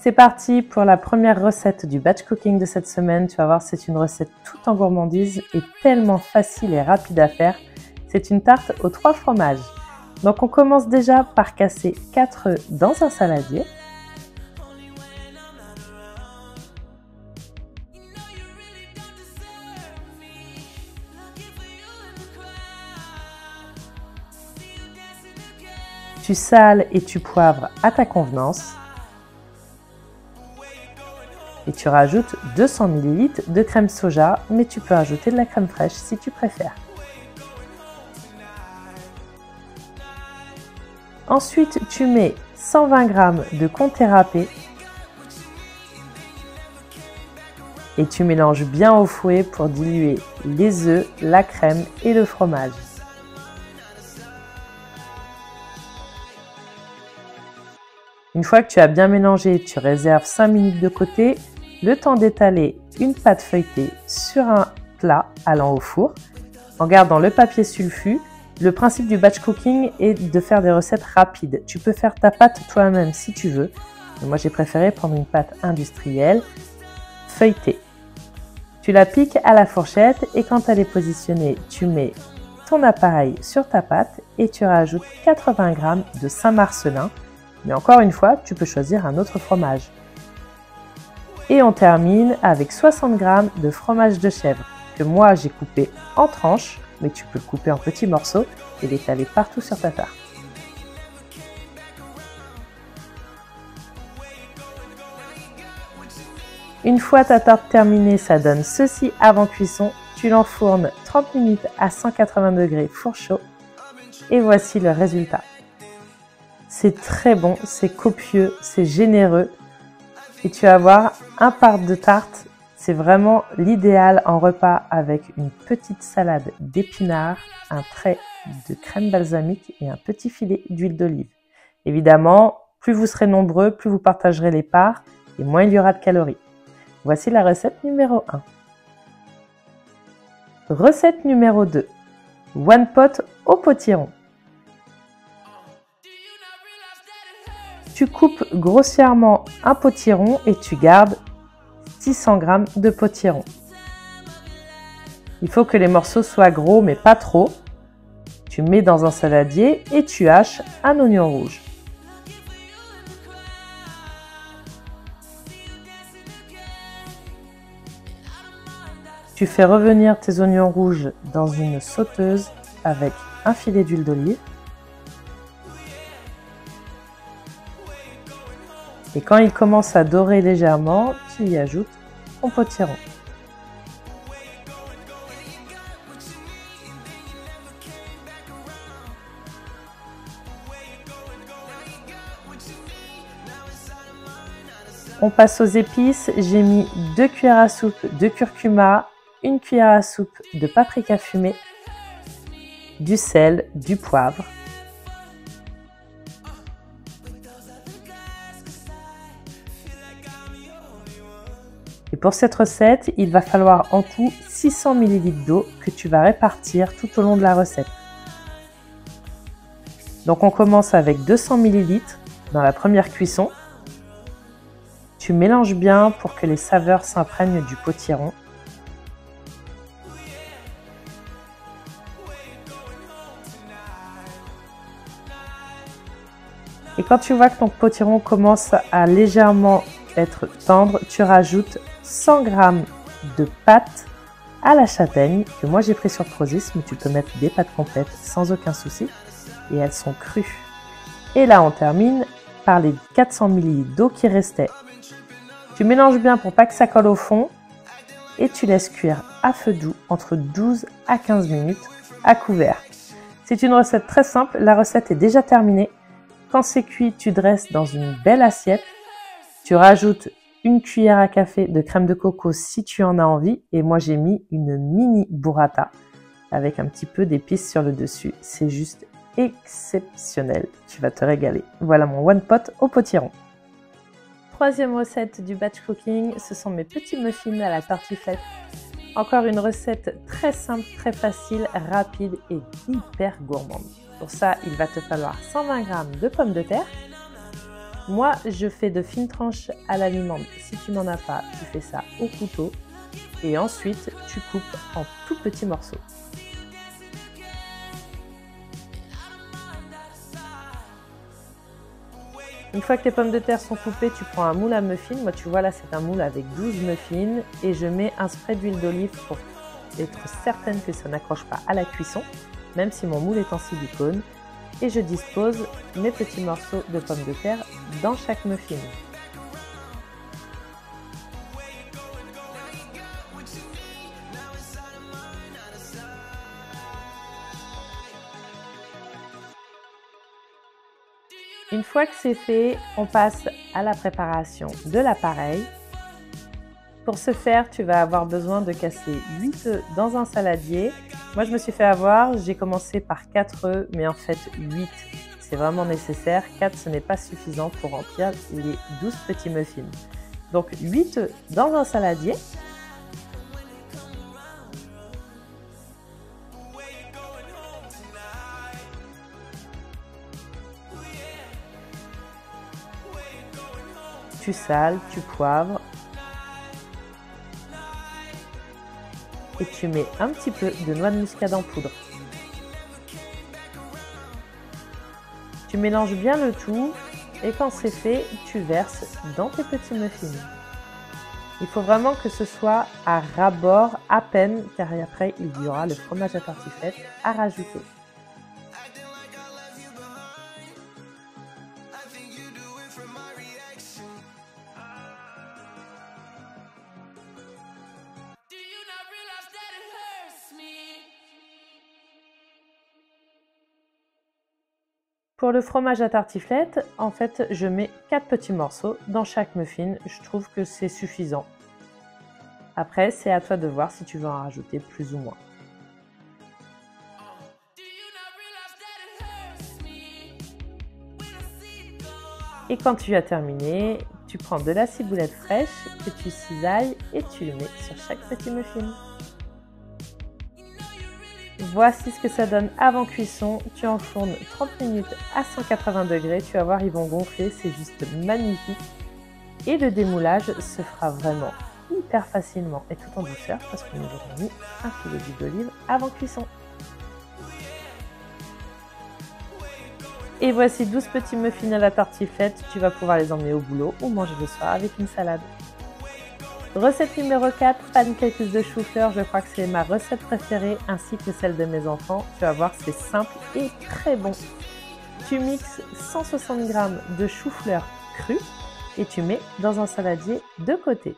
C'est parti pour la première recette du batch cooking de cette semaine. Tu vas voir, c'est une recette tout en gourmandise et tellement facile et rapide à faire. C'est une tarte aux 3 fromages. Donc on commence déjà par casser 4 œufs dans un saladier. Tu sales et tu poivres à ta convenance. Et tu rajoutes 200 ml de crème soja, mais tu peux ajouter de la crème fraîche si tu préfères. Ensuite, tu mets 120 g de comté râpé et tu mélanges bien au fouet pour diluer les œufs, la crème et le fromage. Une fois que tu as bien mélangé, tu réserves 5 minutes de côté, le temps d'étaler une pâte feuilletée sur un plat allant au four en gardant le papier sulfu. Le principe du batch cooking est de faire des recettes rapides. Tu peux faire ta pâte toi-même si tu veux. Mais moi, j'ai préféré prendre une pâte industrielle feuilletée. Tu la piques à la fourchette et quand elle est positionnée, tu mets ton appareil sur ta pâte et tu rajoutes 80 g de Saint-Marcellin. Mais encore une fois, tu peux choisir un autre fromage. Et on termine avec 60 g de fromage de chèvre que moi j'ai coupé en tranches, mais tu peux le couper en petits morceaux et l'étaler partout sur ta tarte. Une fois ta tarte terminée, ça donne ceci avant cuisson. Tu l'enfournes 30 minutes à 180 degrés four chaud et voici le résultat. C'est très bon, c'est copieux, c'est généreux. Et tu vas voir, un part de tarte, c'est vraiment l'idéal en repas avec une petite salade d'épinards, un trait de crème balsamique et un petit filet d'huile d'olive. Évidemment, plus vous serez nombreux, plus vous partagerez les parts et moins il y aura de calories. Voici la recette numéro 1. Recette numéro 2. One pot au potiron. Tu coupes grossièrement un potiron et tu gardes 600 g de potiron. Il faut que les morceaux soient gros mais pas trop. Tu mets dans un saladier et tu haches un oignon rouge. Tu fais revenir tes oignons rouges dans une sauteuse avec un filet d'huile d'olive. Et quand il commence à dorer légèrement, tu y ajoutes ton potiron. On passe aux épices. J'ai mis 2 cuillères à soupe de curcuma, 1 cuillère à soupe de paprika fumé, du sel, du poivre. Et pour cette recette, il va falloir en tout 600 ml d'eau que tu vas répartir tout au long de la recette. Donc on commence avec 200 ml dans la première cuisson. Tu mélanges bien pour que les saveurs s'imprègnent du potiron. Et quand tu vois que ton potiron commence à légèrement être tendre, tu rajoutes 100 g de pâte à la châtaigne que moi j'ai pris sur Prozis, mais tu peux mettre des pâtes complètes sans aucun souci et elles sont crues. Et là on termine par les 400 ml d'eau qui restaient. Tu mélanges bien pour pas que ça colle au fond et tu laisses cuire à feu doux entre 12 à 15 minutes à couvert. C'est une recette très simple, la recette est déjà terminée. Quand c'est cuit, tu dresses dans une belle assiette. Tu rajoutes 1 cuillère à café de crème de coco si tu en as envie. Et moi, j'ai mis une mini burrata avec un petit peu d'épices sur le dessus. C'est juste exceptionnel. Tu vas te régaler. Voilà mon one pot au potiron. Troisième recette du batch cooking, ce sont mes petits muffins à la tartiflette. Encore une recette très simple, très facile, rapide et hyper gourmande. Pour ça, il va te falloir 120 g de pommes de terre, Moi, je fais de fines tranches à l'allemande. Si tu n'en as pas, tu fais ça au couteau. Et ensuite, tu coupes en tout petits morceaux. Une fois que tes pommes de terre sont coupées, tu prends un moule à muffins. Moi, tu vois, là, c'est un moule avec 12 muffins. Et je mets un spray d'huile d'olive pour être certaine que ça n'accroche pas à la cuisson, même si mon moule est en silicone. Et je dispose mes petits morceaux de pommes de terre dans chaque muffin. Une fois que c'est fait, on passe à la préparation de l'appareil. Pour ce faire, tu vas avoir besoin de casser 8 œufs dans un saladier. Moi, je me suis fait avoir, j'ai commencé par 4 œufs, mais en fait 8, c'est vraiment nécessaire. 4, ce n'est pas suffisant pour remplir les 12 petits muffins. Donc 8 œufs dans un saladier. Tu sales, tu poivres. Et tu mets un petit peu de noix de muscade en poudre. Tu mélanges bien le tout et quand c'est fait, tu verses dans tes petits muffins. Il faut vraiment que ce soit à ras-bord à peine car après il y aura le fromage à tartiflette à rajouter. Pour le fromage à tartiflette, en fait, je mets 4 petits morceaux dans chaque muffin. Je trouve que c'est suffisant. Après, c'est à toi de voir si tu veux en rajouter plus ou moins. Et quand tu as terminé, tu prends de la ciboulette fraîche que tu cisailles et tu le mets sur chaque petit muffin. Voici ce que ça donne avant cuisson. Tu enfournes 30 minutes à 180 degrés. Tu vas voir, ils vont gonfler. C'est juste magnifique. Et le démoulage se fera vraiment hyper facilement et tout en douceur parce que nous aurons mis un filet d'huile d'olive avant cuisson. Et voici 12 petits muffins à la tartiflette. Tu vas pouvoir les emmener au boulot ou manger le soir avec une salade. Recette numéro 4, pancakes de chou-fleur. Je crois que c'est ma recette préférée ainsi que celle de mes enfants. Tu vas voir, c'est simple et très bon. Tu mixes 160 g de chou-fleur cru et tu mets dans un saladier de côté.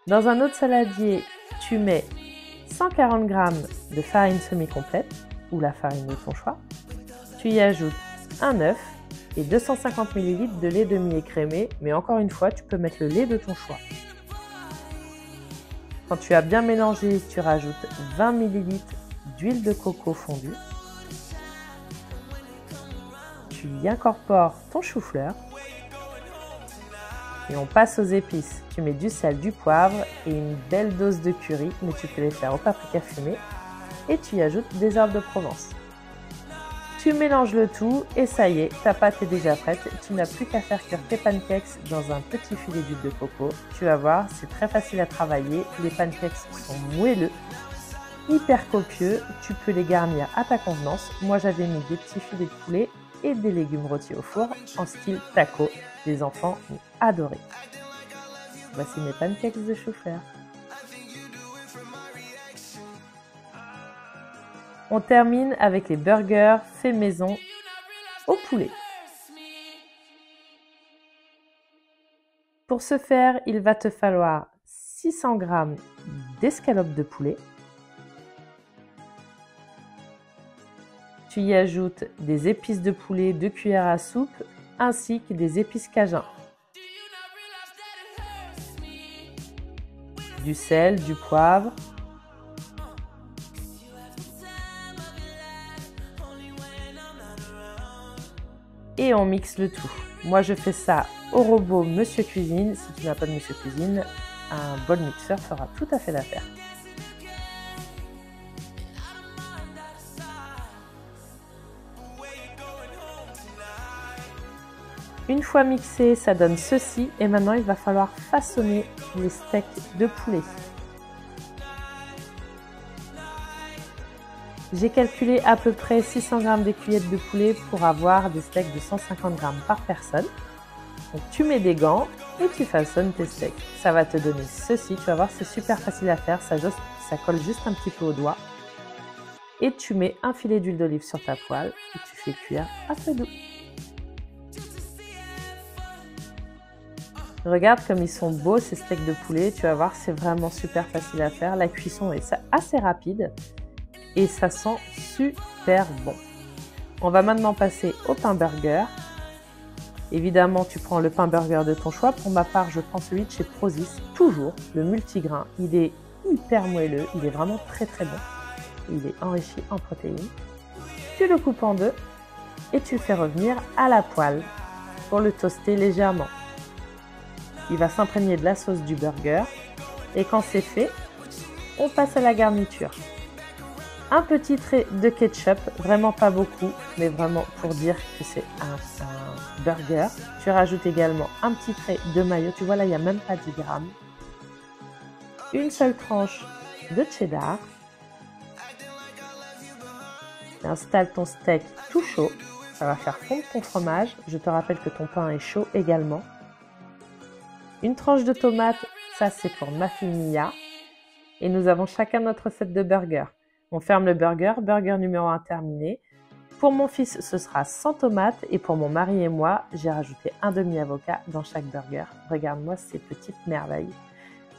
Dans un autre saladier, tu mets 140 g de farine semi-complète ou la farine de ton choix. Tu y ajoutes un œuf et 250 ml de lait demi-écrémé, mais encore une fois, tu peux mettre le lait de ton choix. Quand tu as bien mélangé, tu rajoutes 20 ml d'huile de coco fondue. Tu y incorpores ton chou-fleur. Et on passe aux épices. Tu mets du sel, du poivre et une belle dose de curry, mais tu peux les faire au paprika fumé. Et tu y ajoutes des herbes de Provence. Tu mélanges le tout et ça y est, ta pâte est déjà prête. Tu n'as plus qu'à faire cuire tes pancakes dans un petit filet d'huile de coco. Tu vas voir, c'est très facile à travailler. Les pancakes sont moelleux, hyper copieux. Tu peux les garnir à ta convenance. Moi, j'avais mis des petits filets de poulet et des légumes rôtis au four en style taco. Les enfants ont adoré. Voici mes pancakes de chou-fleur. On termine avec les burgers faits maison au poulet. Pour ce faire, il va te falloir 600 g d'escalope de poulet. Tu y ajoutes des épices de poulet 2 cuillères à soupe ainsi que des épices cajun. Du sel, du poivre. Et on mixe le tout. Moi, je fais ça au robot Monsieur Cuisine. Si tu n'as pas de Monsieur Cuisine, un bol mixeur fera tout à fait l'affaire. Une fois mixé, ça donne ceci et maintenant il va falloir façonner les steaks de poulet. J'ai calculé à peu près 600 g d'écuyettes de poulet pour avoir des steaks de 150 g par personne. Donc tu mets des gants et tu façonnes tes steaks. Ça va te donner ceci, tu vas voir, c'est super facile à faire, ça colle juste un petit peu au doigt. Et tu mets un filet d'huile d'olive sur ta poêle et tu fais cuire à feu doux. Regarde comme ils sont beaux ces steaks de poulet, tu vas voir, c'est vraiment super facile à faire. La cuisson est assez rapide et ça sent super bon. On va maintenant passer au pain burger. Évidemment, tu prends le pain burger de ton choix. Pour ma part, je prends celui de chez Prozis, toujours le multigrain. Il est hyper moelleux, il est vraiment très très bon. Il est enrichi en protéines. Tu le coupes en deux et tu le fais revenir à la poêle pour le toaster légèrement. Il va s'imprégner de la sauce du burger et quand c'est fait, on passe à la garniture. Un petit trait de ketchup, vraiment pas beaucoup, mais vraiment pour dire que c'est un burger. Tu rajoutes également un petit trait de mayo, tu vois là il n'y a même pas 10 grammes. Une seule tranche de cheddar. Tu installes ton steak tout chaud, ça va faire fondre ton fromage. Je te rappelle que ton pain est chaud également. Une tranche de tomate, ça c'est pour ma fille Mia. Et nous avons chacun notre recette de burger. On ferme le burger numéro 1 terminé. Pour mon fils, ce sera sans tomate et pour mon mari et moi, j'ai rajouté un demi-avocat dans chaque burger. Regarde-moi ces petites merveilles.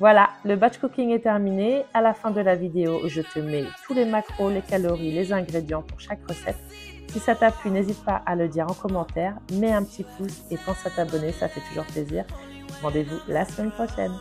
Voilà, le batch cooking est terminé. À la fin de la vidéo, je te mets tous les macros, les calories, les ingrédients pour chaque recette. Si ça t'a plu, n'hésite pas à le dire en commentaire. Mets un petit pouce et pense à t'abonner, ça fait toujours plaisir. Rendez-vous la semaine prochaine.